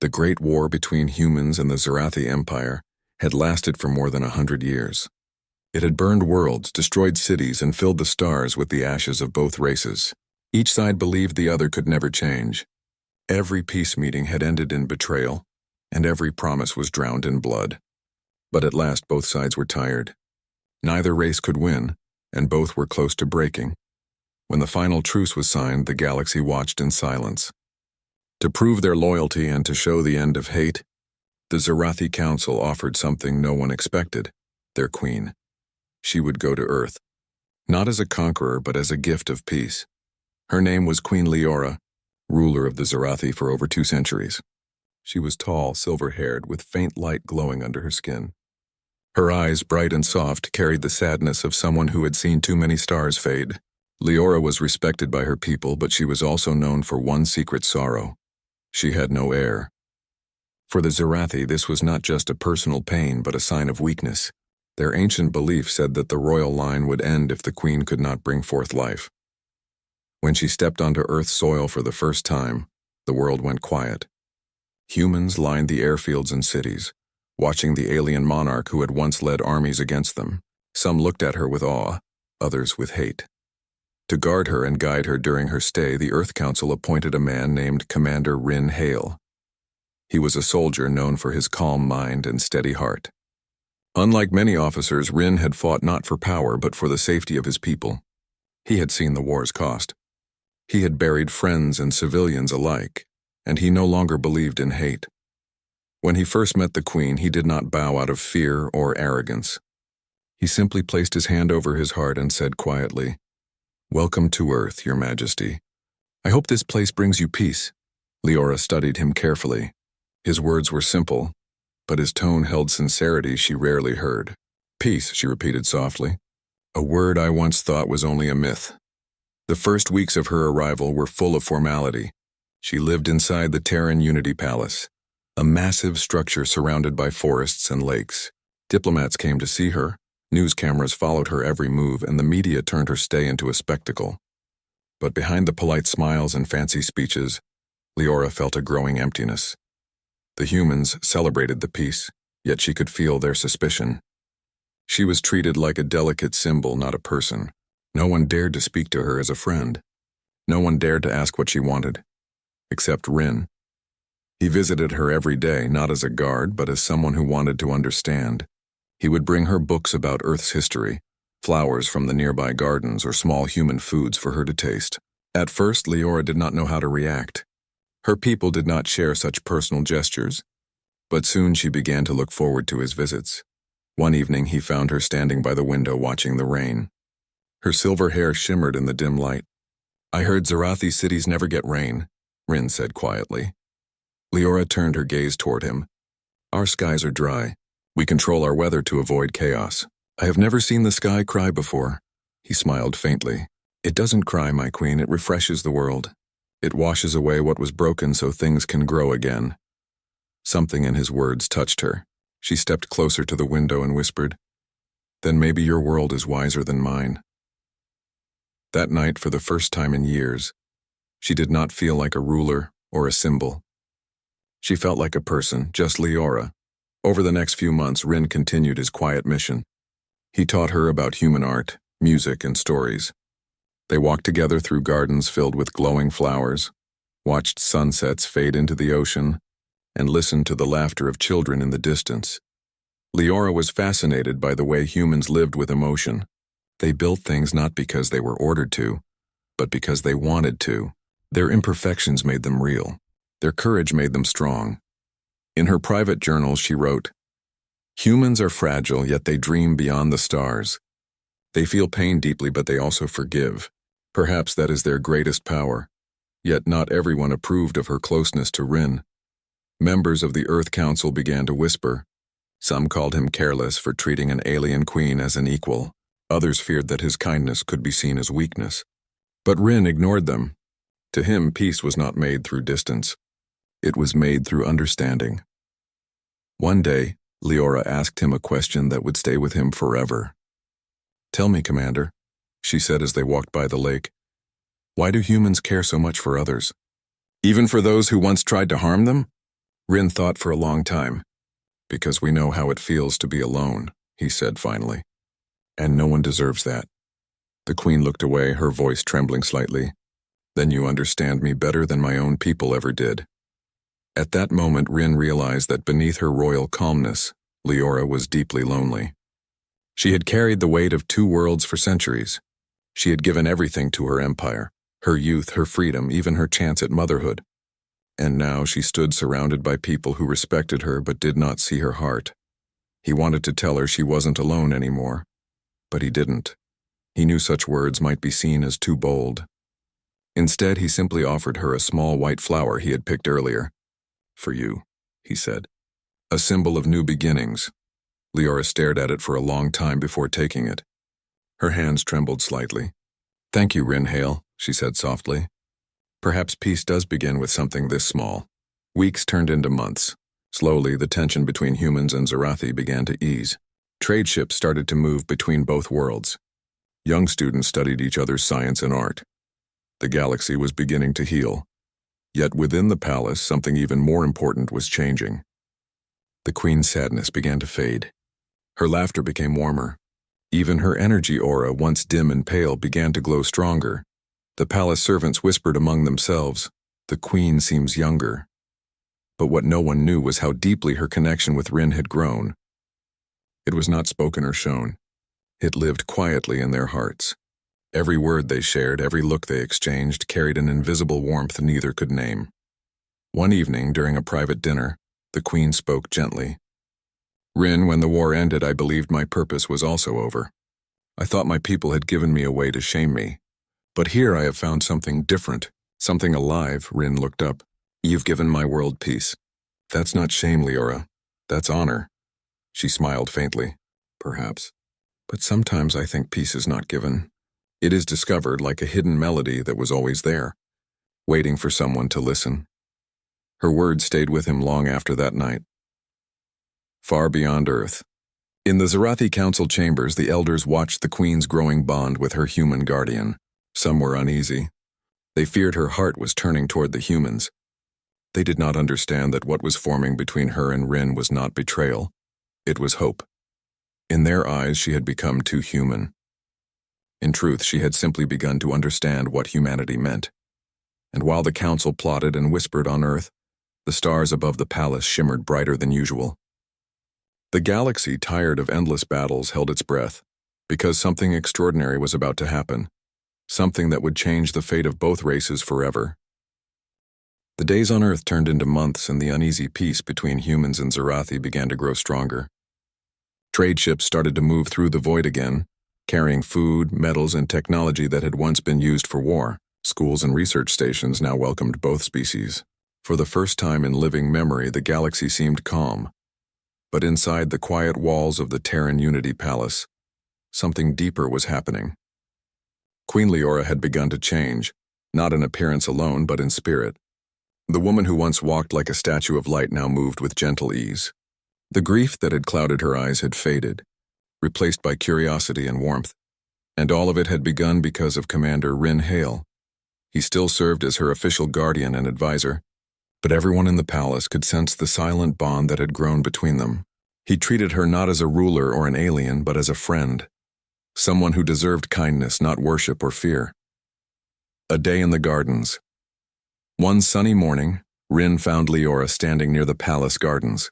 The Great War between humans and the Zarathi Empire had lasted for more than 100 years. It had burned worlds, destroyed cities, and filled the stars with the ashes of both races. Each side believed the other could never change. Every peace meeting had ended in betrayal, and every promise was drowned in blood. But at last both sides were tired. Neither race could win, and both were close to breaking. When the final truce was signed, the galaxy watched in silence. To prove their loyalty and to show the end of hate, the Zarathi Council offered something no one expected: their queen. She would go to Earth, not as a conqueror but as a gift of peace. Her name was Queen Leora, ruler of the Zarathi for over 2 centuries. She was tall, silver-haired, with faint light glowing under her skin. Her eyes, bright and soft, carried the sadness of someone who had seen too many stars fade. Leora was respected by her people, but she was also known for one secret sorrow: she had no heir. For the Zarathi, this was not just a personal pain, but a sign of weakness. Their ancient belief said that the royal line would end if the queen could not bring forth life. When she stepped onto Earth's soil for the first time, the world went quiet. Humans lined the airfields and cities, watching the alien monarch who had once led armies against them. Some looked at her with awe, others with hate. To guard her and guide her during her stay, the Earth Council appointed a man named Commander Rin Hale. He was a soldier known for his calm mind and steady heart. Unlike many officers, Rin had fought not for power but for the safety of his people. He had seen the war's cost. He had buried friends and civilians alike, and he no longer believed in hate. When he first met the Queen, he did not bow out of fear or arrogance. He simply placed his hand over his heart and said quietly, "Welcome to Earth, Your Majesty. I hope this place brings you peace." Leora studied him carefully. His words were simple, but his tone held sincerity she rarely heard. "Peace," she repeated softly. "A word I once thought was only a myth." The first weeks of her arrival were full of formality. She lived inside the Terran Unity Palace, a massive structure surrounded by forests and lakes. Diplomats came to see her, news cameras followed her every move, and the media turned her stay into a spectacle. But behind the polite smiles and fancy speeches, Leora felt a growing emptiness. The humans celebrated the peace, yet she could feel their suspicion. She was treated like a delicate symbol, not a person. No one dared to speak to her as a friend. No one dared to ask what she wanted, except Rin. He visited her every day, not as a guard, but as someone who wanted to understand. He would bring her books about Earth's history, flowers from the nearby gardens, or small human foods for her to taste. At first, Leora did not know how to react. Her people did not share such personal gestures, but soon she began to look forward to his visits. One evening, he found her standing by the window watching the rain. Her silver hair shimmered in the dim light. "I heard Zarathi cities never get rain," Rin said quietly. Leora turned her gaze toward him. "Our skies are dry. We control our weather to avoid chaos." "I have never seen the sky cry before." He smiled faintly. "It doesn't cry, my queen. It refreshes the world. It washes away what was broken so things can grow again." Something in his words touched her. She stepped closer to the window and whispered, "Then maybe your world is wiser than mine." That night, for the first time in years, she did not feel like a ruler or a symbol. She felt like a person, just Leora. Over the next few months, Rin continued his quiet mission. He taught her about human art, music, and stories. They walked together through gardens filled with glowing flowers, watched sunsets fade into the ocean, and listened to the laughter of children in the distance. Leora was fascinated by the way humans lived with emotion. They built things not because they were ordered to, but because they wanted to. Their imperfections made them real. Their courage made them strong. In her private journal, she wrote, "Humans are fragile, yet they dream beyond the stars. They feel pain deeply, but they also forgive. Perhaps that is their greatest power." Yet not everyone approved of her closeness to Rin. Members of the Earth Council began to whisper. Some called him careless for treating an alien queen as an equal. Others feared that his kindness could be seen as weakness. But Rin ignored them. To him, peace was not made through distance. It was made through understanding. One day, Leora asked him a question that would stay with him forever. "Tell me, Commander," she said as they walked by the lake, "why do humans care so much for others? Even for those who once tried to harm them?" Rin thought for a long time. Because we know how it feels to be alone, he said finally. And no one deserves that. The queen looked away, her voice trembling slightly. Then you understand me better than my own people ever did. At that moment, Rin realized that beneath her royal calmness, Leora was deeply lonely. She had carried the weight of 2 worlds for centuries. She had given everything to her empire, her youth, her freedom, even her chance at motherhood. And now she stood surrounded by people who respected her but did not see her heart. He wanted to tell her she wasn't alone anymore, but he didn't. He knew such words might be seen as too bold. Instead, he simply offered her a small white flower he had picked earlier. For you, he said. A symbol of new beginnings. Leora stared at it for a long time before taking it. Her hands trembled slightly. Thank you, Rin Hale, she said softly. Perhaps peace does begin with something this small. Weeks turned into months. Slowly, the tension between humans and Zarathi began to ease. Trade ships started to move between both worlds. Young students studied each other's science and art. The galaxy was beginning to heal. Yet within the palace, something even more important was changing. The queen's sadness began to fade. Her laughter became warmer. Even her energy aura, once dim and pale, began to glow stronger. The palace servants whispered among themselves, "The queen seems younger." But what no one knew was how deeply her connection with Rin had grown. It was not spoken or shown. It lived quietly in their hearts. Every word they shared, every look they exchanged, carried an invisible warmth neither could name. One evening, during a private dinner, the queen spoke gently. Rin, when the war ended, I believed my purpose was also over. I thought my people had given me a way to shame me. But here I have found something different, something alive. Rin looked up. You've given my world peace. That's not shame, Leora. That's honor. She smiled faintly. Perhaps. But sometimes I think peace is not given. It is discovered like a hidden melody that was always there, waiting for someone to listen. Her words stayed with him long after that night. Far beyond Earth. In the Zarathi Council chambers, the elders watched the queen's growing bond with her human guardian. Some were uneasy. They feared her heart was turning toward the humans. They did not understand that what was forming between her and Rin was not betrayal. It was hope. In their eyes, she had become too human. In truth, she had simply begun to understand what humanity meant. And while the council plotted and whispered on Earth, the stars above the palace shimmered brighter than usual. The galaxy, tired of endless battles, held its breath, because something extraordinary was about to happen, something that would change the fate of both races forever. The days on Earth turned into months, and the uneasy peace between humans and Zarathi began to grow stronger. Trade ships started to move through the void again, carrying food, metals, and technology that had once been used for war. Schools and research stations now welcomed both species. For the first time in living memory, the galaxy seemed calm. But inside the quiet walls of the Terran Unity Palace, something deeper was happening. Queen Leora had begun to change, not in appearance alone, but in spirit. The woman who once walked like a statue of light now moved with gentle ease. The grief that had clouded her eyes had faded, replaced by curiosity and warmth, and all of it had begun because of Commander Rin Hale. He still served as her official guardian and advisor, but everyone in the palace could sense the silent bond that had grown between them. He treated her not as a ruler or an alien, but as a friend, someone who deserved kindness, not worship or fear. A day in the gardens. One sunny morning, Rin found Leora standing near the palace gardens.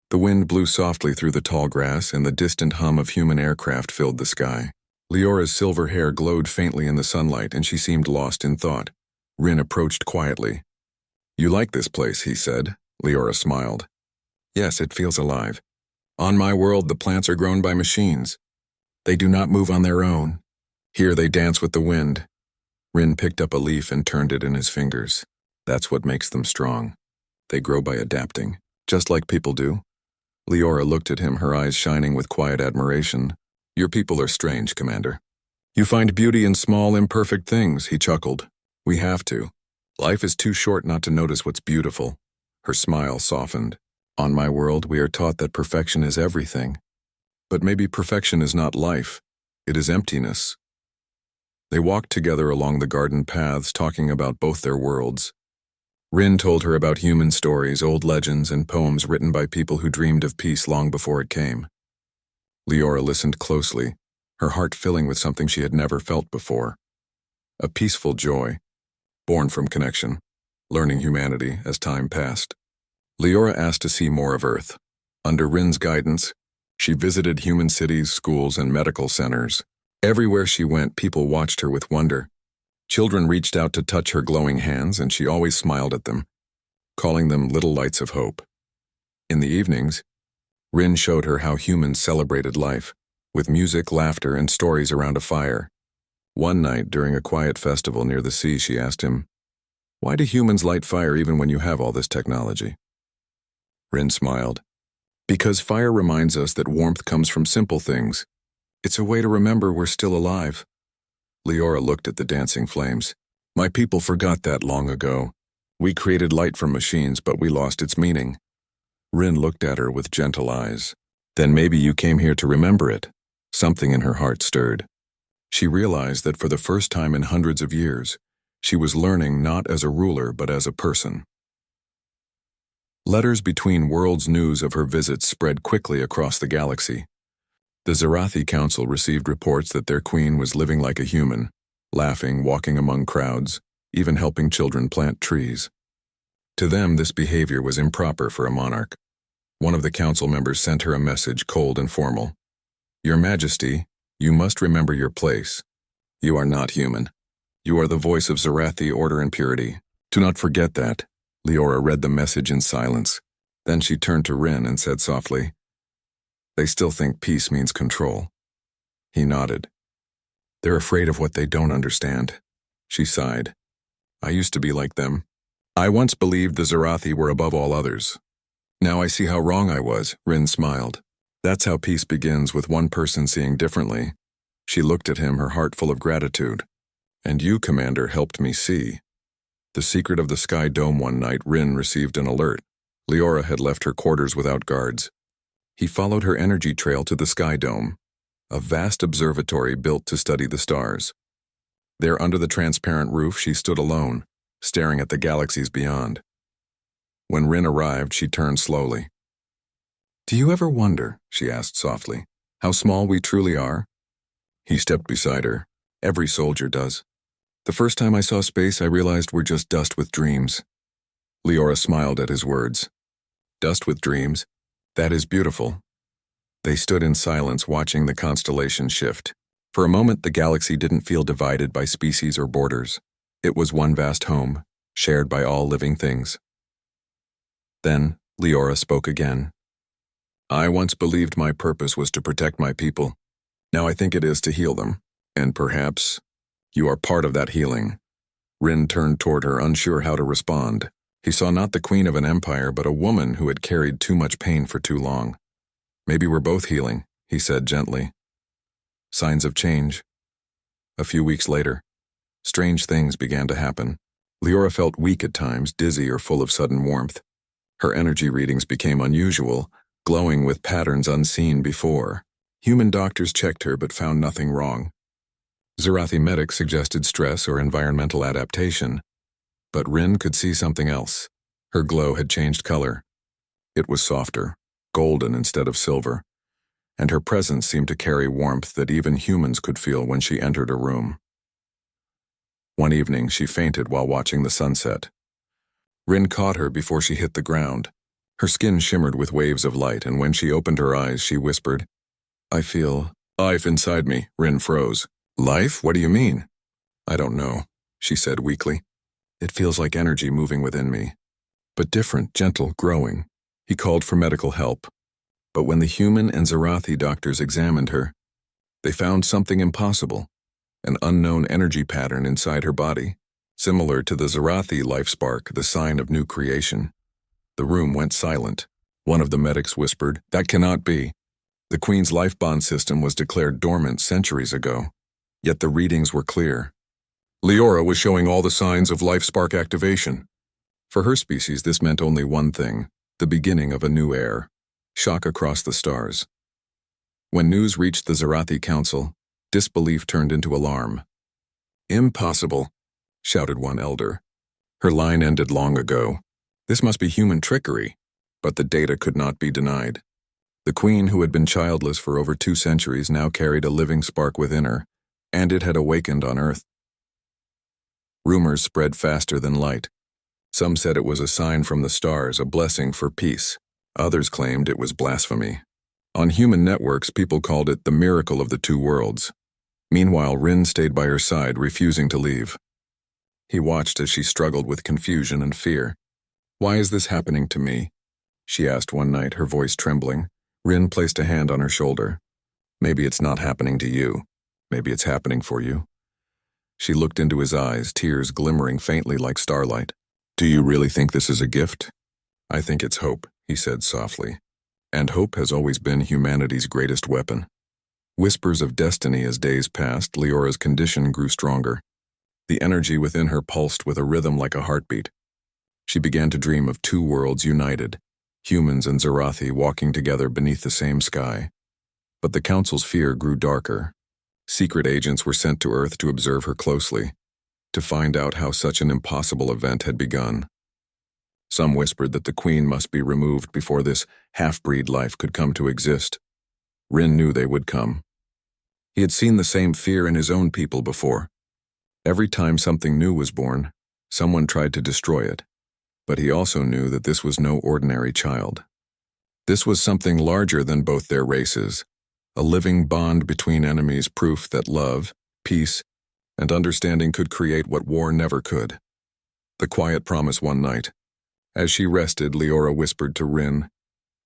The wind blew softly through the tall grass, and the distant hum of human aircraft filled the sky. Leora's silver hair glowed faintly in the sunlight, and she seemed lost in thought. Rin approached quietly. You like this place, he said. Leora smiled. Yes, it feels alive. On my world, the plants are grown by machines. They do not move on their own. Here they dance with the wind. Rin picked up a leaf and turned it in his fingers. That's what makes them strong. They grow by adapting, just like people do. Leora looked at him, her eyes shining with quiet admiration. Your people are strange, Commander. You find beauty in small, imperfect things, he chuckled. We have to. Life is too short not to notice what's beautiful. Her smile softened. On my world, we are taught that perfection is everything. But maybe perfection is not life. It is emptiness. They walked together along the garden paths, talking about both their worlds. Rin told her about human stories, old legends, and poems written by people who dreamed of peace long before it came. Leora listened closely, her heart filling with something she had never felt before. A peaceful joy, born from connection, learning humanity as time passed. Leora asked to see more of Earth. Under Rin's guidance, she visited human cities, schools, and medical centers. Everywhere she went, people watched her with wonder. Children reached out to touch her glowing hands, and she always smiled at them, calling them little lights of hope. In the evenings, Rin showed her how humans celebrated life, with music, laughter, and stories around a fire. One night, during a quiet festival near the sea, she asked him, "Why do humans light fire even when you have all this technology?" Rin smiled. "Because fire reminds us that warmth comes from simple things. It's a way to remember we're still alive." Leora looked at the dancing flames. "My people forgot that long ago. We created light from machines, but we lost its meaning." Rin looked at her with gentle eyes. "Then maybe you came here to remember it." Something in her heart stirred. She realized that for the first time in hundreds of years, she was learning not as a ruler but as a person. Letters between worlds. News of her visits spread quickly across the galaxy. The Zarathi Council received reports that their queen was living like a human, laughing, walking among crowds, even helping children plant trees. To them, this behavior was improper for a monarch. One of the council members sent her a message, cold and formal. "Your Majesty, you must remember your place. You are not human. You are the voice of Zarathi order and purity. Do not forget that." Leora read the message in silence. Then she turned to Rin and said softly, "They still think peace means control." He nodded. "They're afraid of what they don't understand." She sighed. "I used to be like them. I once believed the Zarathi were above all others. Now I see how wrong I was." Rin smiled. "That's how peace begins, with one person seeing differently." She looked at him, her heart full of gratitude. "And you, Commander, helped me see." The secret of the Sky Dome. One night, Rin received an alert. Leora had left her quarters without guards. He followed her energy trail to the Sky Dome, a vast observatory built to study the stars. There, under the transparent roof, she stood alone, staring at the galaxies beyond. When Rin arrived, she turned slowly. "Do you ever wonder," she asked softly, "how small we truly are?" He stepped beside her. "Every soldier does. The first time I saw space, I realized we're just dust with dreams." Leora smiled at his words. "Dust with dreams? That is beautiful." They stood in silence, watching the constellations shift. For a moment, the galaxy didn't feel divided by species or borders. It was one vast home, shared by all living things. Then, Leora spoke again. "I once believed my purpose was to protect my people. Now I think it is to heal them. And perhaps you are part of that healing." Rin turned toward her, unsure how to respond. He saw not the queen of an empire, but a woman who had carried too much pain for too long. "Maybe we're both healing," he said gently. Signs of change. A few weeks later, strange things began to happen. Leora felt weak at times, dizzy or full of sudden warmth. Her energy readings became unusual, glowing with patterns unseen before. Human doctors checked her but found nothing wrong. Zarathi medics suggested stress or environmental adaptation. But Rin could see something else. Her glow had changed color. It was softer, golden instead of silver, and her presence seemed to carry warmth that even humans could feel when she entered a room. One evening, she fainted while watching the sunset. Rin caught her before she hit the ground. Her skin shimmered with waves of light, and when she opened her eyes, she whispered, "I feel life inside me." Rin froze. "Life? What do you mean?" "I don't know," she said weakly. "It feels like energy moving within me. But different, gentle, growing." He called for medical help. But when the human and Zarathi doctors examined her, they found something impossible, an unknown energy pattern inside her body, similar to the Zarathi life spark, the sign of new creation. The room went silent. One of the medics whispered, "That cannot be. The Queen's life bond system was declared dormant centuries ago." Yet the readings were clear. Leora was showing all the signs of life spark activation. For her species, this meant only one thing, the beginning of a new era, shock across the stars. When news reached the Zarathi Council, disbelief turned into alarm. "Impossible," shouted one elder. Her line ended long ago. This must be human trickery, but the data could not be denied. The queen, who had been childless for over 2 centuries, now carried a living spark within her, and it had awakened on Earth. Rumors spread faster than light. Some said it was a sign from the stars, a blessing for peace. Others claimed it was blasphemy. On human networks, people called it the miracle of the 2 worlds. Meanwhile, Rin stayed by her side, refusing to leave. He watched as she struggled with confusion and fear. "Why is this happening to me?" she asked one night, her voice trembling. Rin placed a hand on her shoulder. "Maybe it's not happening to you. Maybe it's happening for you." She looked into his eyes, tears glimmering faintly like starlight. "Do you really think this is a gift?" "I think it's hope," he said softly. "And hope has always been humanity's greatest weapon." Whispers of destiny. As days passed, Leora's condition grew stronger. The energy within her pulsed with a rhythm like a heartbeat. She began to dream of 2 worlds united, humans and Zarathi walking together beneath the same sky. But the Council's fear grew darker. Secret agents were sent to Earth to observe her closely, to find out how such an impossible event had begun. Some whispered that the Queen must be removed before this half-breed life could come to exist. Rin knew they would come. He had seen the same fear in his own people before. Every time something new was born, someone tried to destroy it. But he also knew that this was no ordinary child. This was something larger than both their races, a living bond between enemies, proof that love, peace, and understanding could create what war never could. The quiet promise one night. As she rested, Leora whispered to Rin,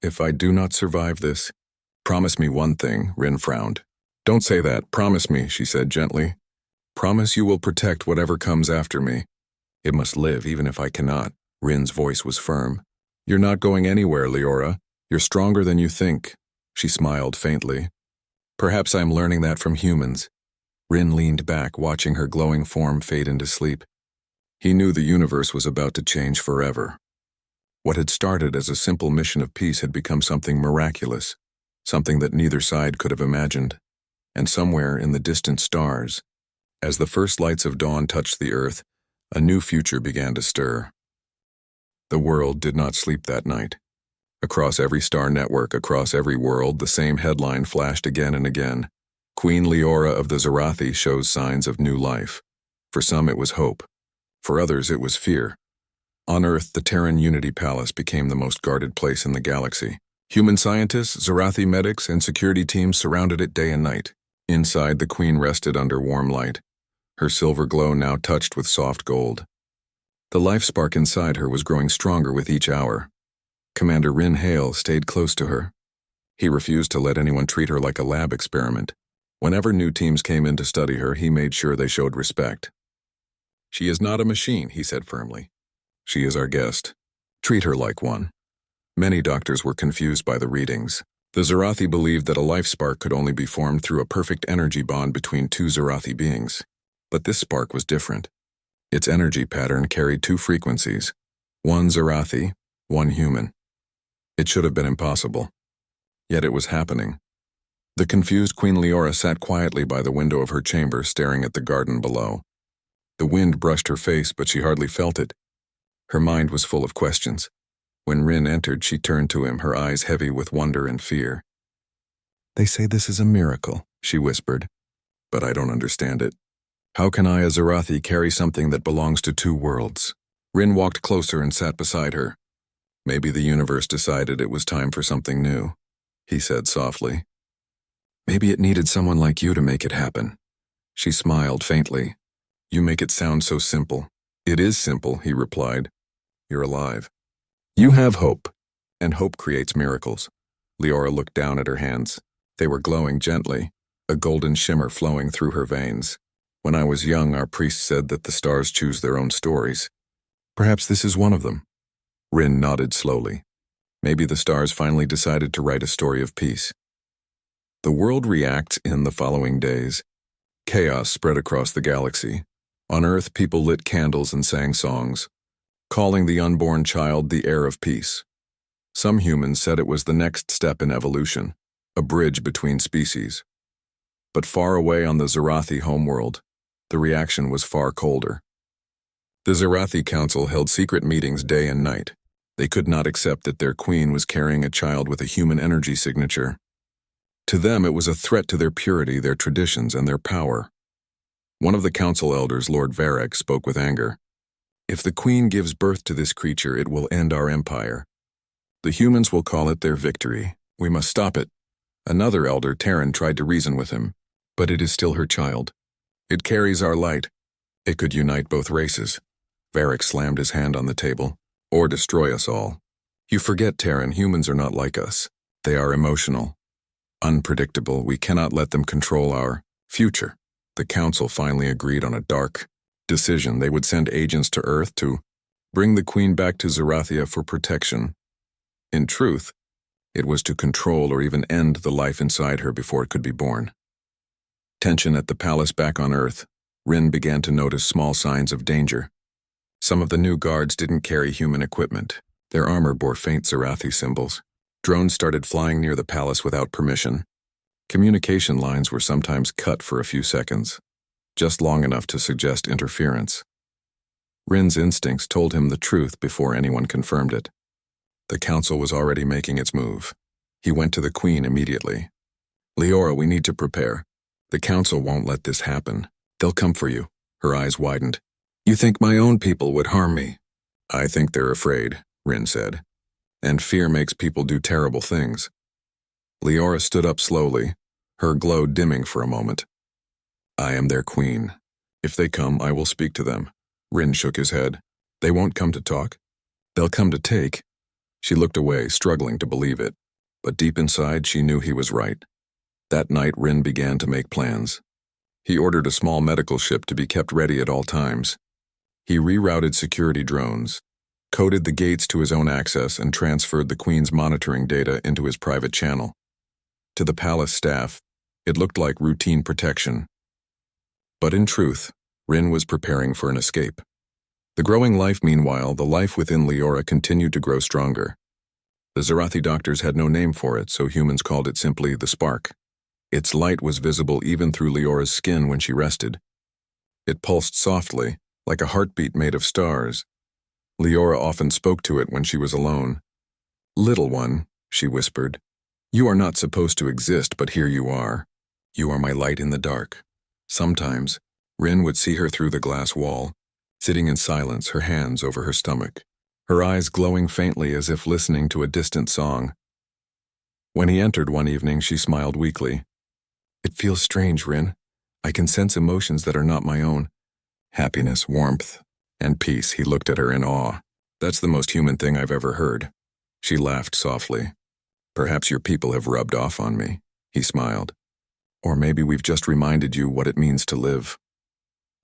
"If I do not survive this, promise me one thing." Rin frowned. "Don't say that. Promise me," she said gently. "Promise you will protect whatever comes after me. It must live even if I cannot." Rin's voice was firm. "You're not going anywhere, Leora. You're stronger than you think." She smiled faintly. "Perhaps I'm learning that from humans." Rin leaned back, watching her glowing form fade into sleep. He knew the universe was about to change forever. What had started as a simple mission of peace had become something miraculous, something that neither side could have imagined. And somewhere in the distant stars, as the first lights of dawn touched the Earth, a new future began to stir. The world did not sleep that night. Across every star network, across every world, the same headline flashed again and again. "Queen Leora of the Zarathi shows signs of new life." For some it was hope. For others it was fear. On Earth, the Terran Unity Palace became the most guarded place in the galaxy. Human scientists, Zarathi medics, and security teams surrounded it day and night. Inside, the Queen rested under warm light, her silver glow now touched with soft gold. The life spark inside her was growing stronger with each hour. Commander Rin Hale stayed close to her. He refused to let anyone treat her like a lab experiment. Whenever new teams came in to study her, he made sure they showed respect. "She is not a machine," he said firmly. "She is our guest. Treat her like one." Many doctors were confused by the readings. The Zarathi believed that a life spark could only be formed through a perfect energy bond between 2 Zarathi beings. But this spark was different. Its energy pattern carried 2 frequencies, one Zarathi, one human. It should have been impossible. Yet it was happening. The confused Queen Leora sat quietly by the window of her chamber, staring at the garden below. The wind brushed her face, but she hardly felt it. Her mind was full of questions. When Rin entered, she turned to him, her eyes heavy with wonder and fear. "They say this is a miracle," she whispered. "But I don't understand it. How can I, a Zarathi, carry something that belongs to 2 worlds?" Rin walked closer and sat beside her. "Maybe the universe decided it was time for something new," he said softly. "Maybe it needed someone like you to make it happen." She smiled faintly. "You make it sound so simple." "It is simple," he replied. "You're alive. You have hope, and hope creates miracles." Leora looked down at her hands. They were glowing gently, a golden shimmer flowing through her veins. "When I was young, our priest said that the stars choose their own stories. Perhaps this is one of them." Rin nodded slowly. Maybe the stars finally decided to write a story of peace. The world reacts in the following days. Chaos spread across the galaxy. On Earth, people lit candles and sang songs, calling the unborn child the heir of peace. Some humans said it was the next step in evolution, a bridge between species. But far away on the Zarathi homeworld, the reaction was far colder. The Zarathi Council held secret meetings day and night. They could not accept that their queen was carrying a child with a human energy signature. To them, it was a threat to their purity, their traditions, and their power. One of the council elders, Lord Varric, spoke with anger. If the queen gives birth to this creature, it will end our empire. The humans will call it their victory. We must stop it. Another elder, Terran, tried to reason with him. But it is still her child. It carries our light. It could unite both races. Varric slammed his hand on the table. Or destroy us all. You forget, Terran, humans are not like us. They are emotional. Unpredictable. We cannot let them control our future. The council finally agreed on a dark decision. They would send agents to Earth to bring the queen back to Zarathia for protection. In truth, it was to control or even end the life inside her before it could be born. Tension at the palace back on Earth. Rin began to notice small signs of danger. Some of the new guards didn't carry human equipment. Their armor bore faint Zarathi symbols. Drones started flying near the palace without permission. Communication lines were sometimes cut for a few seconds, just long enough to suggest interference. Rin's instincts told him the truth before anyone confirmed it. The council was already making its move. He went to the queen immediately. Leora, we need to prepare. The council won't let this happen. They'll come for you. Her eyes widened. You think my own people would harm me? I think they're afraid, Rin said. And fear makes people do terrible things. Leora stood up slowly, her glow dimming for a moment. I am their queen. If they come, I will speak to them. Rin shook his head. They won't come to talk. They'll come to take. She looked away, struggling to believe it. But deep inside, she knew he was right. That night, Rin began to make plans. He ordered a small medical ship to be kept ready at all times. He rerouted security drones, coded the gates to his own access, and transferred the Queen's monitoring data into his private channel. To the palace staff, it looked like routine protection. But in truth, Rin was preparing for an escape. The growing life, meanwhile, the life within Leora continued to grow stronger. The Zarathi doctors had no name for it, so humans called it simply the spark. Its light was visible even through Leora's skin when she rested. It pulsed softly, like a heartbeat made of stars. Leora often spoke to it when she was alone. Little one, she whispered, you are not supposed to exist, but here you are. You are my light in the dark. Sometimes, Rin would see her through the glass wall, sitting in silence, her hands over her stomach, her eyes glowing faintly as if listening to a distant song. When he entered one evening, she smiled weakly. It feels strange, Rin. I can sense emotions that are not my own. Happiness, warmth, and peace. He looked at her in awe. That's the most human thing I've ever heard. She laughed softly. Perhaps your people have rubbed off on me, he smiled. Or maybe we've just reminded you what it means to live.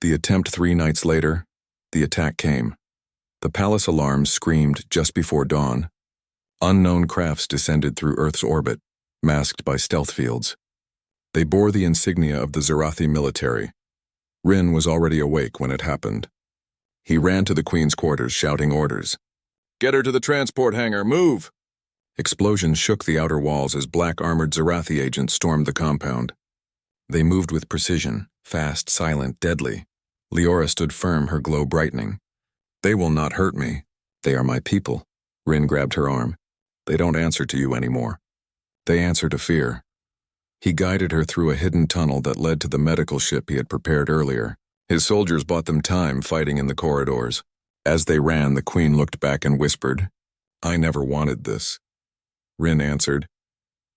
The attempt 3 nights later, the attack came. The palace alarms screamed just before dawn. Unknown crafts descended through Earth's orbit, masked by stealth fields. They bore the insignia of the Zarathi military. Rin was already awake when it happened. He ran to the Queen's quarters, shouting orders. Get her to the transport hangar, move! Explosions shook the outer walls as black-armored Zarathi agents stormed the compound. They moved with precision, fast, silent, deadly. Leora stood firm, her glow brightening. They will not hurt me. They are my people. Rin grabbed her arm. They don't answer to you anymore. They answer to fear. He guided her through a hidden tunnel that led to the medical ship he had prepared earlier. His soldiers bought them time fighting in the corridors. As they ran, the Queen looked back and whispered, I never wanted this. Rin answered,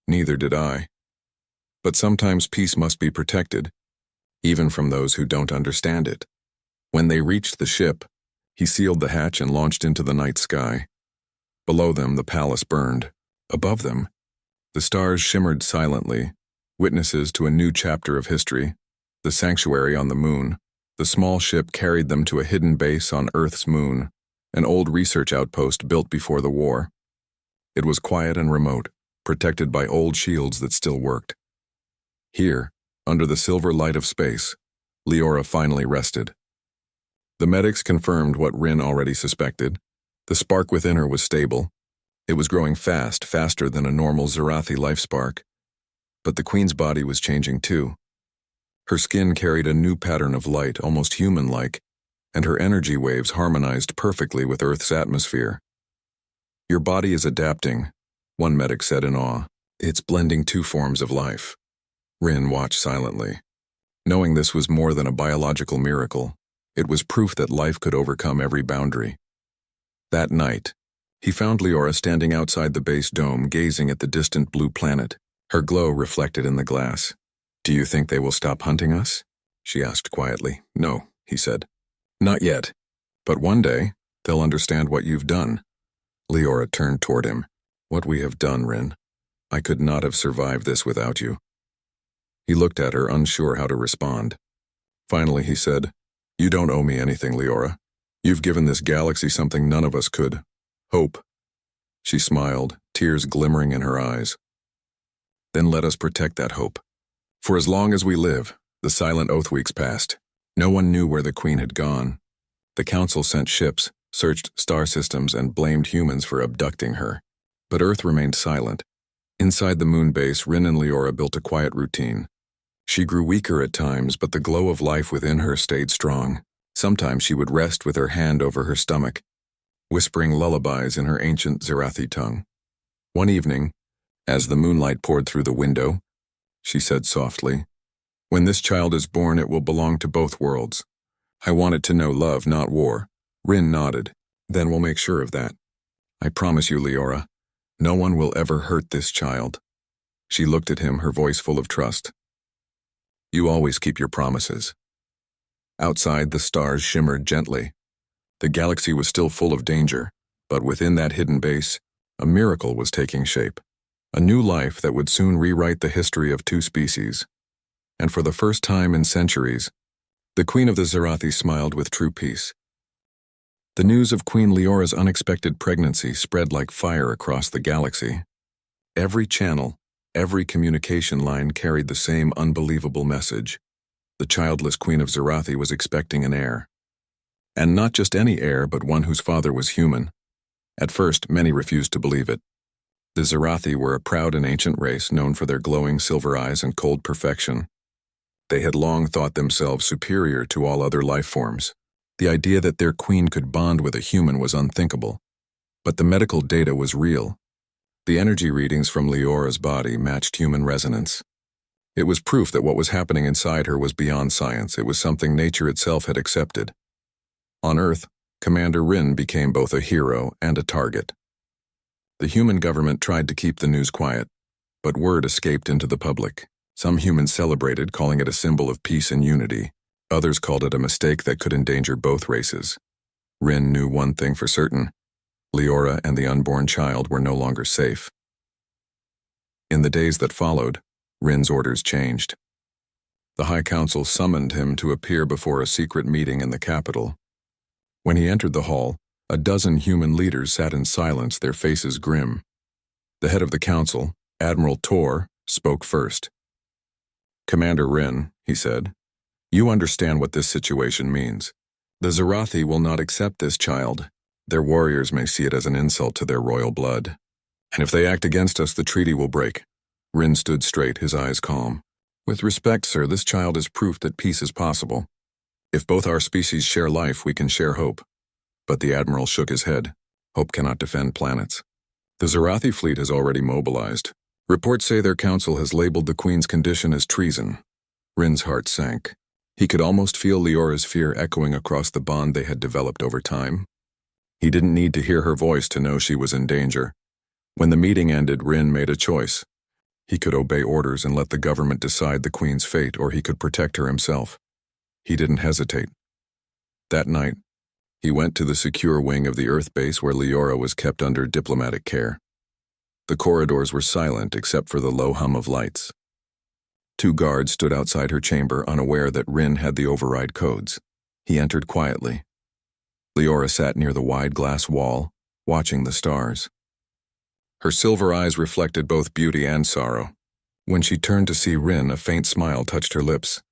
Neither did I. But sometimes peace must be protected, even from those who don't understand it. When they reached the ship, he sealed the hatch and launched into the night sky. Below them, the palace burned. Above them, the stars shimmered silently, witnesses to a new chapter of history. The sanctuary on the moon. The small ship carried them to a hidden base on Earth's moon, an old research outpost built before the war. It was quiet and remote, protected by old shields that still worked. Here, under the silver light of space, Leora finally rested. The medics confirmed what Rin already suspected. The spark within her was stable. It was growing fast, faster than a normal Zarathi life spark. But the Queen's body was changing too. Her skin carried a new pattern of light, almost human-like, and her energy waves harmonized perfectly with Earth's atmosphere. "Your body is adapting," one medic said in awe. "It's blending two forms of life." Rin watched silently. Knowing this was more than a biological miracle, it was proof that life could overcome every boundary. That night, he found Leora standing outside the base dome, gazing at the distant blue planet, her glow reflected in the glass. "Do you think they will stop hunting us?" she asked quietly. "No," he said. "Not yet. But one day, they'll understand what you've done." Leora turned toward him. "What we have done, Rin. I could not have survived this without you." He looked at her, unsure how to respond. Finally, he said, "You don't owe me anything, Leora. You've given this galaxy something none of us could. Hope." She smiled, tears glimmering in her eyes. "Then let us protect that hope. For as long as we live," the silent oath weeks passed. No one knew where the Queen had gone. The Council sent ships, searched star systems, and blamed humans for abducting her. But Earth remained silent. Inside the moon base, Rin and Leora built a quiet routine. She grew weaker at times, but the glow of life within her stayed strong. Sometimes she would rest with her hand over her stomach, whispering lullabies in her ancient Zarathi tongue. One evening, as the moonlight poured through the window, she said softly, "When this child is born, it will belong to both worlds. I want it to know love, not war." Rin nodded. "Then we'll make sure of that. I promise you, Leora, no one will ever hurt this child." She looked at him, her voice full of trust. "You always keep your promises." Outside, the stars shimmered gently. The galaxy was still full of danger, but within that hidden base, a miracle was taking shape. A new life that would soon rewrite the history of two species. And for the first time in centuries, the Queen of the Zarathi smiled with true peace. The news of Queen Leora's unexpected pregnancy spread like fire across the galaxy. Every channel, every communication line carried the same unbelievable message. The childless Queen of Zarathi was expecting an heir. And not just any heir, but one whose father was human. At first, many refused to believe it. The Zarathi were a proud and ancient race known for their glowing silver eyes and cold perfection. They had long thought themselves superior to all other life forms. The idea that their queen could bond with a human was unthinkable. But the medical data was real. The energy readings from Leora's body matched human resonance. It was proof that what was happening inside her was beyond science. It was something nature itself had accepted. On Earth, Commander Rin became both a hero and a target. The human government tried to keep the news quiet, but word escaped into the public. Some humans celebrated, calling it a symbol of peace and unity. Others called it a mistake that could endanger both races. Rin knew one thing for certain: Leora and the unborn child were no longer safe. In the days that followed, Rin's orders changed. The High Council summoned him to appear before a secret meeting in the capital. When he entered the hall, a dozen human leaders sat in silence, their faces grim. The head of the council, Admiral Tor, spoke first. "Commander Rin," he said, "you understand what this situation means. The Zarathi will not accept this child. Their warriors may see it as an insult to their royal blood. And if they act against us, the treaty will break." Rin stood straight, his eyes calm. "With respect, sir, this child is proof that peace is possible. If both our species share life, we can share hope." But the Admiral shook his head. "Hope cannot defend planets. The Zarathi fleet has already mobilized. Reports say their council has labeled the Queen's condition as treason." Rin's heart sank. He could almost feel Leora's fear echoing across the bond they had developed over time. He didn't need to hear her voice to know she was in danger. When the meeting ended, Rin made a choice. He could obey orders and let the government decide the Queen's fate, or he could protect her himself. He didn't hesitate. That night, he went to the secure wing of the Earth base where Leora was kept under diplomatic care. The corridors were silent except for the low hum of lights. 2 guards stood outside her chamber, unaware that Rin had the override codes. He entered quietly. Leora sat near the wide glass wall, watching the stars. Her silver eyes reflected both beauty and sorrow. When she turned to see Rin, a faint smile touched her lips.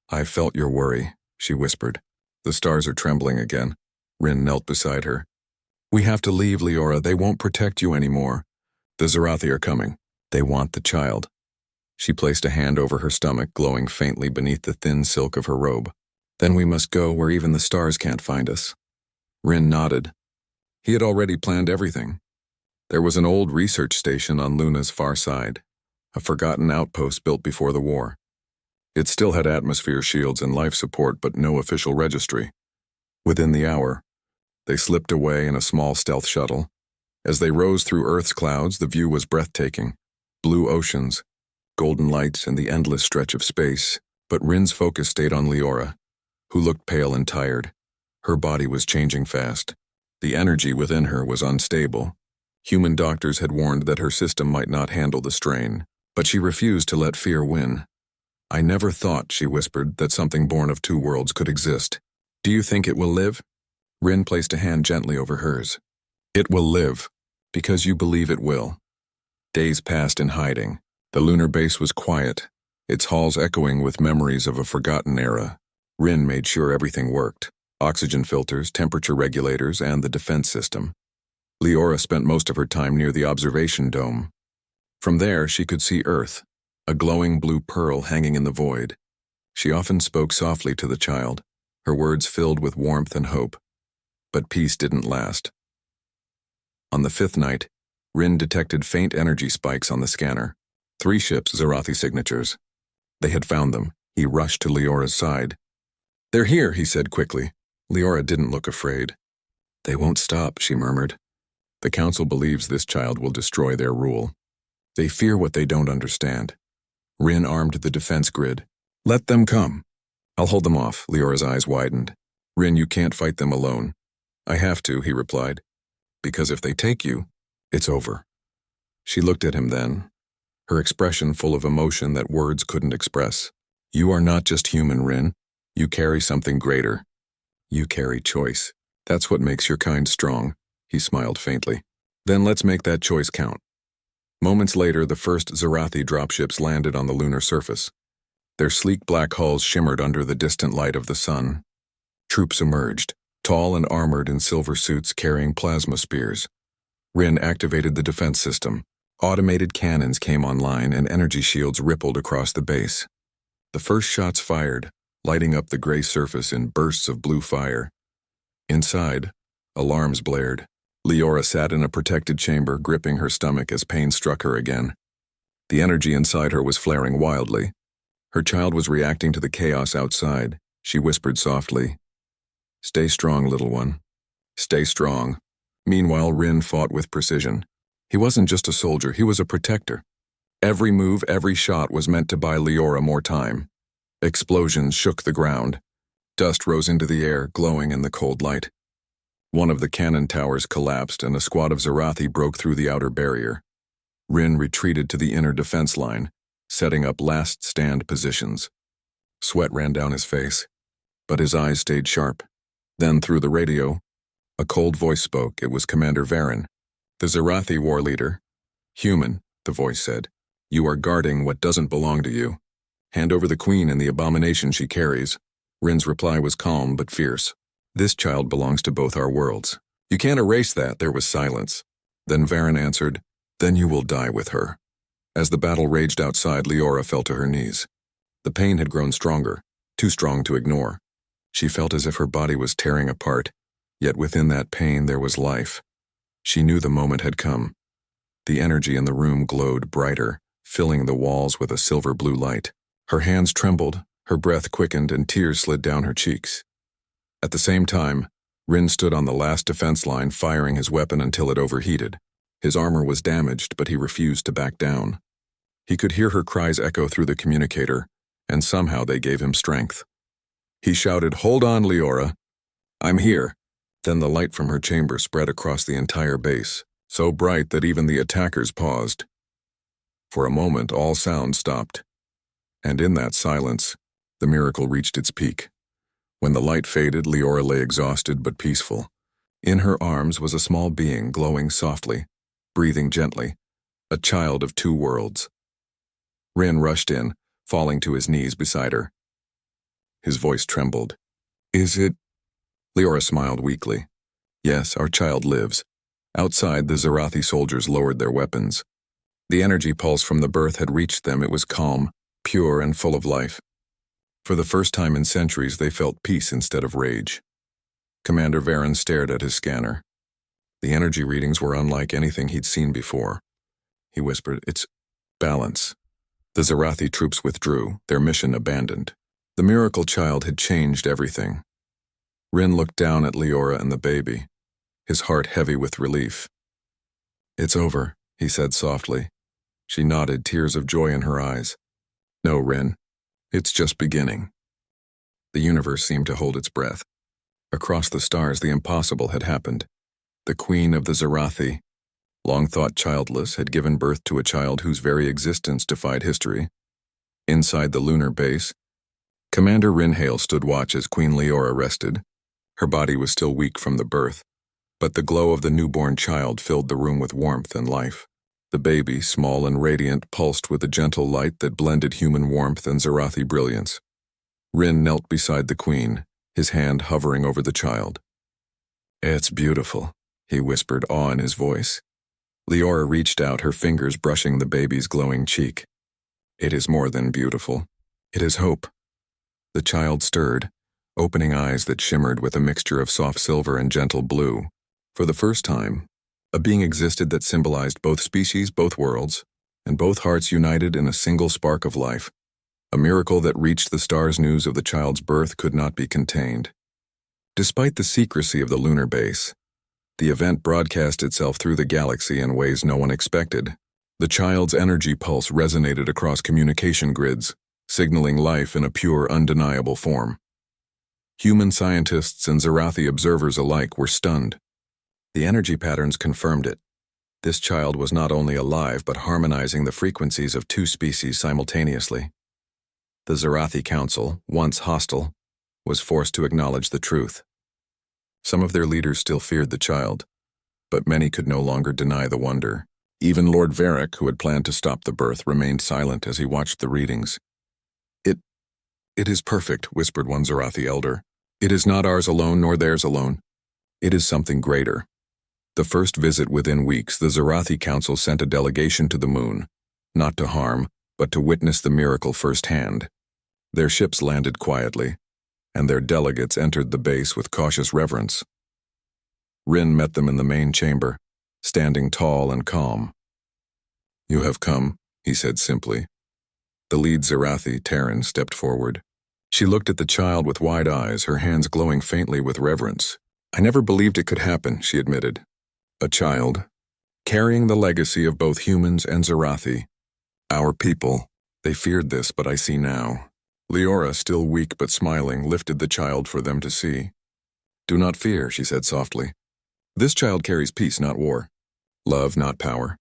"I felt your worry," she whispered. "The stars are trembling again." Rin knelt beside her. "We have to leave, Leora. They won't protect you anymore. The Zarathi are coming. They want the child." She placed a hand over her stomach, glowing faintly beneath the thin silk of her robe. Then we must go where even the stars can't find us. Rin nodded. He had already planned everything. There was an old research station on Luna's far side, a forgotten outpost built before the war. It still had atmosphere shields and life support, but no official registry. Within the hour, they slipped away in a small stealth shuttle. As they rose through Earth's clouds, the view was breathtaking. Blue oceans, golden lights, and the endless stretch of space. But Rin's focus stayed on Leora, who looked pale and tired. Her body was changing fast. The energy within her was unstable. Human doctors had warned that her system might not handle the strain, but she refused to let fear win. I never thought, she whispered, that something born of two worlds could exist. Do you think it will live? Rin placed a hand gently over hers. It will live, because you believe it will. Days passed in hiding. The lunar base was quiet, its halls echoing with memories of a forgotten era. Rin made sure everything worked: oxygen filters, temperature regulators, and the defense system. Leora spent most of her time near the observation dome. From there, she could see Earth, a glowing blue pearl hanging in the void. She often spoke softly to the child, her words filled with warmth and hope. But peace didn't last. On the fifth night, Rin detected faint energy spikes on the scanner. 3 ships' Zarathi signatures. They had found them. He rushed to Leora's side. They're here, he said quickly. Leora didn't look afraid. They won't stop, she murmured. The Council believes this child will destroy their rule. They fear what they don't understand. Rin armed the defense grid. Let them come. I'll hold them off, Leora's eyes widened. Rin, you can't fight them alone. I have to, he replied. Because if they take you, it's over. She looked at him then, her expression full of emotion that words couldn't express. You are not just human, Rin. You carry something greater. You carry choice. That's what makes your kind strong, he smiled faintly. Then let's make that choice count. Moments later, the first Zarathi dropships landed on the lunar surface. Their sleek black hulls shimmered under the distant light of the sun. Troops emerged, tall and armored in silver suits carrying plasma spears. Rin activated the defense system. Automated cannons came online and energy shields rippled across the base. The first shots fired, lighting up the gray surface in bursts of blue fire. Inside, alarms blared. Leora sat in a protected chamber, gripping her stomach as pain struck her again. The energy inside her was flaring wildly. Her child was reacting to the chaos outside. She whispered softly, "Stay strong, little one. Stay strong." Meanwhile, Rin fought with precision. He wasn't just a soldier, he was a protector. Every move, every shot was meant to buy Leora more time. Explosions shook the ground. Dust rose into the air, glowing in the cold light. One of the cannon towers collapsed and a squad of Zarathi broke through the outer barrier. Rin retreated to the inner defense line, setting up last stand positions. Sweat ran down his face, but his eyes stayed sharp. Then through the radio, a cold voice spoke. It was Commander Barren, the Zarathi war leader. "Human," the voice said, "you are guarding what doesn't belong to you. Hand over the queen and the abomination she carries." Rin's reply was calm but fierce. "This child belongs to both our worlds. You can't erase that." There was silence. Then Barren answered, "Then you will die with her." As the battle raged outside, Leora fell to her knees. The pain had grown stronger, too strong to ignore. She felt as if her body was tearing apart, yet within that pain there was life. She knew the moment had come. The energy in the room glowed brighter, filling the walls with a silver-blue light. Her hands trembled, her breath quickened, and tears slid down her cheeks. At the same time, Rin stood on the last defense line, firing his weapon until it overheated. His armor was damaged, but he refused to back down. He could hear her cries echo through the communicator, and somehow they gave him strength. He shouted, "Hold on, Leora. I'm here." Then the light from her chamber spread across the entire base, so bright that even the attackers paused. For a moment, all sound stopped. And in that silence, the miracle reached its peak. When the light faded, Leora lay exhausted but peaceful. In her arms was a small being glowing softly, breathing gently, a child of two worlds. Rin rushed in, falling to his knees beside her. His voice trembled. "Is it?" Leora smiled weakly. "Yes, our child lives." Outside, the Zarathi soldiers lowered their weapons. The energy pulse from the birth had reached them. It was calm, pure, and full of life. For the first time in centuries, they felt peace instead of rage. Commander Barren stared at his scanner. The energy readings were unlike anything he'd seen before. He whispered, "It's balance." The Zarathi troops withdrew, their mission abandoned. The miracle child had changed everything. Rin looked down at Leora and the baby, his heart heavy with relief. "It's over," he said softly. She nodded, tears of joy in her eyes. "No, Rin. It's just beginning." The universe seemed to hold its breath. Across the stars, the impossible had happened. The queen of the Zarathi, long thought childless, had given birth to a child whose very existence defied history. Inside the lunar base, Commander Rinhale stood watch as Queen Leora rested. Her body was still weak from the birth, but the glow of the newborn child filled the room with warmth and life. The baby, small and radiant, pulsed with a gentle light that blended human warmth and Zarathi brilliance. Rin knelt beside the queen, his hand hovering over the child. "It's beautiful," he whispered, awe in his voice. Leora reached out, her fingers brushing the baby's glowing cheek. "It is more than beautiful. It is hope." The child stirred, opening eyes that shimmered with a mixture of soft silver and gentle blue. For the first time, a being existed that symbolized both species, both worlds, and both hearts united in a single spark of life. A miracle that reached the stars. News of the child's birth could not be contained. Despite the secrecy of the lunar base, the event broadcast itself through the galaxy in ways no one expected. The child's energy pulse resonated across communication grids, signaling life in a pure, undeniable form. Human scientists and Zarathi observers alike were stunned. The energy patterns confirmed it. This child was not only alive but harmonizing the frequencies of two species simultaneously. The Zarathi Council, once hostile, was forced to acknowledge the truth. Some of their leaders still feared the child, but many could no longer deny the wonder. Even Lord Varric, who had planned to stop the birth, remained silent as he watched the readings. It is perfect," whispered one Zarathi elder. "It is not ours alone nor theirs alone. It is something greater." The first visit within weeks, the Zarathi Council sent a delegation to the moon, not to harm, but to witness the miracle firsthand. Their ships landed quietly, and their delegates entered the base with cautious reverence. Rin met them in the main chamber, standing tall and calm. "You have come," he said simply. The lead Zarathi, Terran, stepped forward. She looked at the child with wide eyes, her hands glowing faintly with reverence. "I never believed it could happen," she admitted. "A child, carrying the legacy of both humans and Zarathi. Our people, they feared this, but I see now." Leora, still weak but smiling, lifted the child for them to see. "Do not fear," she said softly. "This child carries peace, not war. Love, not power.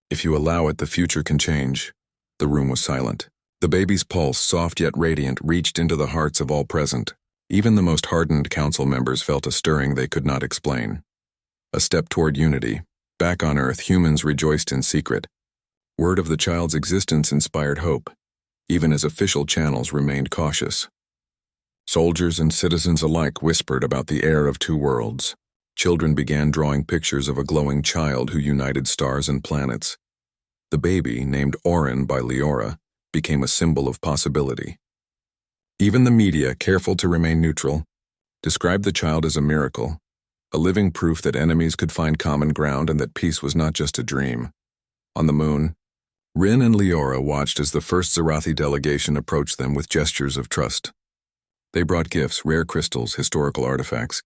If you allow it, the future can change." The room was silent. The baby's pulse, soft yet radiant, reached into the hearts of all present. Even the most hardened council members felt a stirring they could not explain. A step toward unity. Back on Earth, humans rejoiced in secret. Word of the child's existence inspired hope, even as official channels remained cautious. Soldiers and citizens alike whispered about the heir of two worlds. Children began drawing pictures of a glowing child who united stars and planets. The baby, named Orin by Leora, became a symbol of possibility. Even the media, careful to remain neutral, described the child as a miracle, a living proof that enemies could find common ground and that peace was not just a dream. On the moon, Rin and Leora watched as the first Zarathi delegation approached them with gestures of trust. They brought gifts, rare crystals, historical artifacts,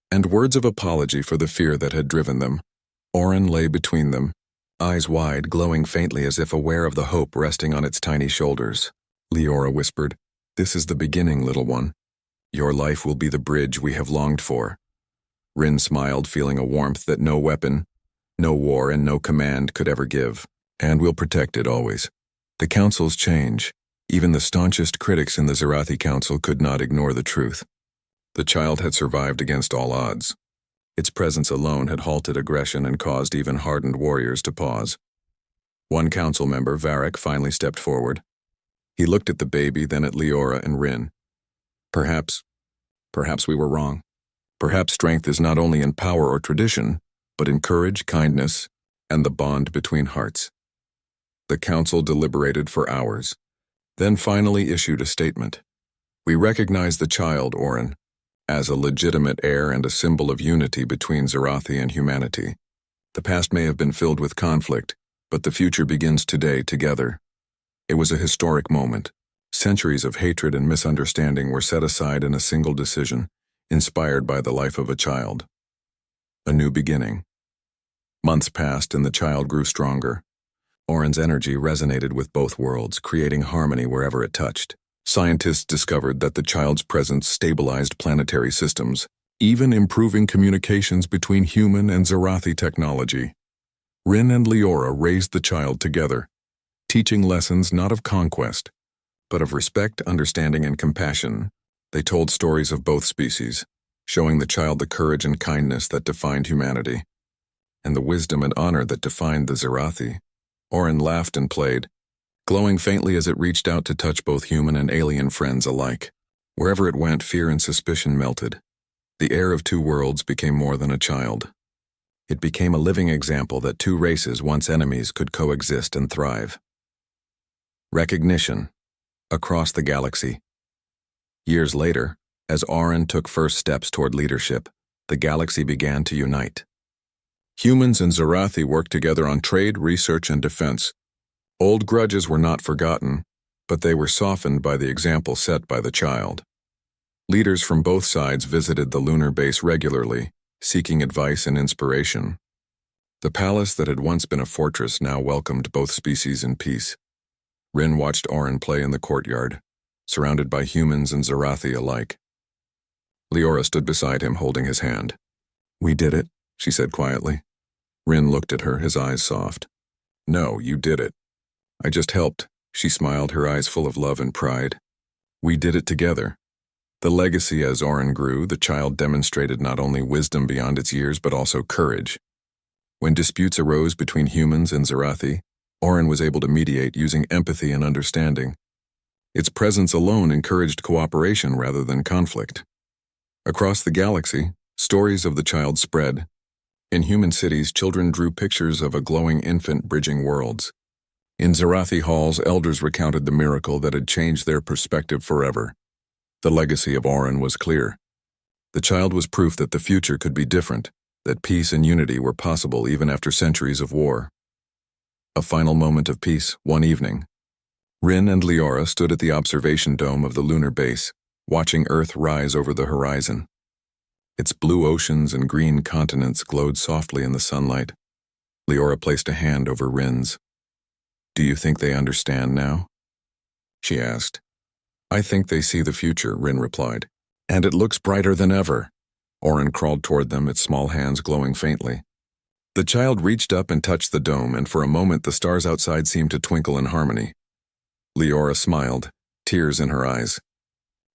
and words of apology for the fear that had driven them. Orin lay between them, eyes wide, glowing faintly as if aware of the hope resting on its tiny shoulders. Leora whispered, "This is the beginning, little one. Your life will be the bridge we have longed for." Rin smiled, feeling a warmth that no weapon, no war, and no command could ever give. "And we'll protect it always." The councils change. Even the staunchest critics in the Zarathi Council could not ignore the truth. The child had survived against all odds. Its presence alone had halted aggression and caused even hardened warriors to pause. One council member, Varric, finally stepped forward. He looked at the baby, then at Leora and Rin. Perhaps we were wrong. Perhaps strength is not only in power or tradition, but in courage, kindness, and the bond between hearts." The council deliberated for hours, then finally issued a statement. We recognize the child, Oren, as a legitimate heir and a symbol of unity between Zarathi and humanity. The past may have been filled with conflict, but the future begins today together. It was a historic moment. Centuries of hatred and misunderstanding were set aside in a single decision, inspired by the life of a child. A new beginning. Months passed and the child grew stronger. Oren's energy resonated with both worlds, creating harmony wherever it touched. Scientists discovered that the child's presence stabilized planetary systems, even improving communications between human and Zarathi technology. Rin and Leora raised the child together, teaching lessons not of conquest, but of respect, understanding, and compassion. They told stories of both species, showing the child the courage and kindness that defined humanity, and the wisdom and honor that defined the Zarathi. Oren laughed and played, glowing faintly as it reached out to touch both human and alien friends alike. Wherever it went, fear and suspicion melted. The heir of two worlds became more than a child. It became a living example that two races, once enemies, could coexist and thrive. Recognition. Across the galaxy. Years later, as Oren took first steps toward leadership, the galaxy began to unite. Humans and Zarathi worked together on trade, research, and defense. Old grudges were not forgotten, but they were softened by the example set by the child. Leaders from both sides visited the lunar base regularly, seeking advice and inspiration. The palace that had once been a fortress now welcomed both species in peace. Rin watched Oren play in the courtyard, surrounded by humans and Zarathi alike. Leora stood beside him, holding his hand. "We did it," she said quietly. Rin looked at her, his eyes soft. "No, you did it. I just helped," she smiled, her eyes full of love and pride. "We did it together." The legacy as Oren grew, the child demonstrated not only wisdom beyond its years, but also courage. When disputes arose between humans and Zarathi, Oren was able to mediate using empathy and understanding. Its presence alone encouraged cooperation rather than conflict. Across the galaxy, stories of the child spread. In human cities, children drew pictures of a glowing infant bridging worlds. In Zarathi halls, elders recounted the miracle that had changed their perspective forever. The legacy of Oren was clear. The child was proof that the future could be different, that peace and unity were possible even after centuries of war. A final moment of peace, one evening. Rin and Leora stood at the observation dome of the lunar base, watching Earth rise over the horizon. Its blue oceans and green continents glowed softly in the sunlight. Leora placed a hand over Rin's. "Do you think they understand now?" she asked. "I think they see the future," Rin replied. "And it looks brighter than ever." Oren crawled toward them, its small hands glowing faintly. The child reached up and touched the dome, and for a moment the stars outside seemed to twinkle in harmony. Leora smiled, tears in her eyes.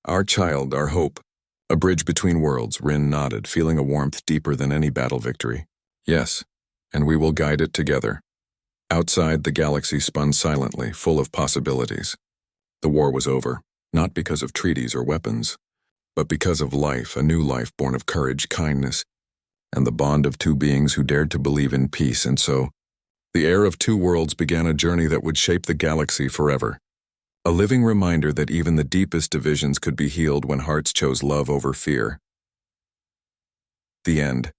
"Our child, our hope. A bridge between worlds," Rin nodded, feeling a warmth deeper than any battle victory. "Yes, and we will guide it together." Outside, the galaxy spun silently, full of possibilities. The war was over, not because of treaties or weapons, but because of life, a new life born of courage, kindness, and the bond of two beings who dared to believe in peace. And so, the heir of two worlds began a journey that would shape the galaxy forever. A living reminder that even the deepest divisions could be healed when hearts chose love over fear. The end.